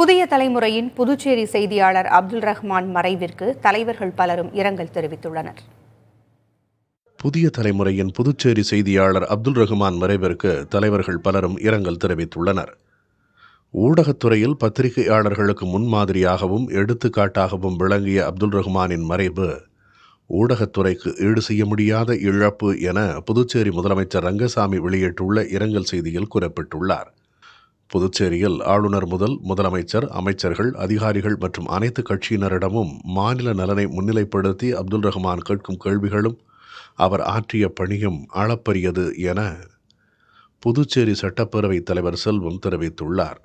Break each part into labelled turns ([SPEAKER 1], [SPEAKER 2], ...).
[SPEAKER 1] புதிய தலைமுறையின் புதுச்சேரி செய்தியாளர் அப்துல் ரஹ்மான் மறைவிற்கு தலைவர்கள் பலரும் இரங்கல் தெரிவித்துள்ளனர்.
[SPEAKER 2] புதிய தலைமுறையின் புதுச்சேரி செய்தியாளர் அப்துல் ரஹ்மான் மறைவிற்கு தலைவர்கள் பலரும் இரங்கல் தெரிவித்துள்ளனர். ஊடகத்துறையில் பத்திரிகையாளர்களுக்கு முன்மாதிரியாகவும் எடுத்துக்காட்டாகவும் விளங்கிய அப்துல் ரஹ்மானின் மறைவு ஊடகத்துறைக்கு ஈடு செய்ய முடியாத இழப்பு என புதுச்சேரி முதலமைச்சர் ரங்கசாமி வெளியிட்டுள்ள இரங்கல் செய்தியில் குறிப்பிட்டுள்ளார். புதுச்சேரியில் ஆளுநர் முதல் முதலமைச்சர், அமைச்சர்கள், அதிகாரிகள் மற்றும் அனைத்து கட்சியினரிடமும் மாநில நலனை முன்னிலைப்படுத்தி அப்துல் ரஹ்மான் கேட்கும் கேள்விகளும் அவர் ஆற்றிய பணியும் அளப்பரியது என புதுச்சேரி சட்டப்பேரவைத் தலைவர் செல்வம் தெரிவித்துள்ளார்.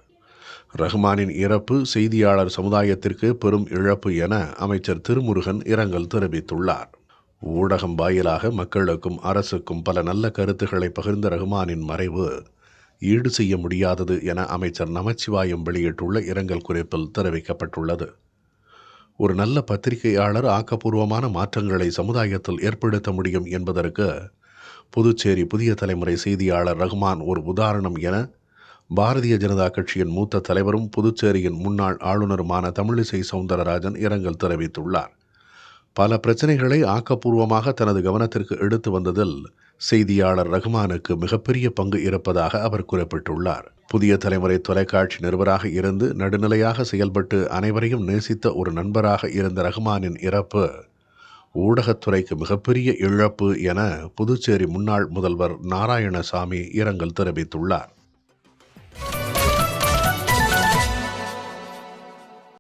[SPEAKER 2] ரஹ்மானின் இறப்பு செய்தியாளர் சமுதாயத்திற்கு பெரும் இழப்பு என அமைச்சர் திருமுருகன் இரங்கல் தெரிவித்துள்ளார். ஊடகம் வாயிலாக மக்களுக்கும் அரசுக்கும் பல நல்ல கருத்துக்களை பகிர்ந்த ரஹ்மானின் மறைவு ஈடு செய்ய முடியாதது என அமைச்சர் நமச்சிவாயம் வெளியிட்டுள்ள இரங்கல் குறிப்பில் தெரிவிக்கப்பட்டுள்ளது. ஒரு நல்ல பத்திரிகையாளர் ஆக்கப்பூர்வமான மாற்றங்களை சமுதாயத்தில் ஏற்படுத்த முடியும் என்பதற்கு புதுச்சேரி புதிய தலைமுறை செய்தியாளர் ரஹ்மான் ஒரு உதாரணம் என பாரதிய ஜனதா கட்சியின் மூத்த தலைவரும் புதுச்சேரியின் முன்னாள் ஆளுநருமான தமிழிசை சவுந்தரராஜன் இரங்கல் தெரிவித்துள்ளார். பல பிரச்சனைகளை ஆக்கப்பூர்வமாக தனது கவனத்திற்கு எடுத்து வந்ததில் செய்தியாளர் ரஹ்மானுக்கு மிகப்பெரிய பங்கு இருப்பதாக அவர் குறிப்பிட்டுள்ளார். புதிய தலைமுறை தொலைக்காட்சி நிருபராக இருந்து நடுநிலையாக செயல்பட்டு அனைவரையும் நேசித்த ஒரு நண்பராக இருந்த ரஹ்மானின் இறப்பு ஊடகத்துறைக்கு மிகப்பெரிய இழப்பு என புதுச்சேரி முன்னாள் முதல்வர் நாராயணசாமி இரங்கல் தெரிவித்துள்ளார்.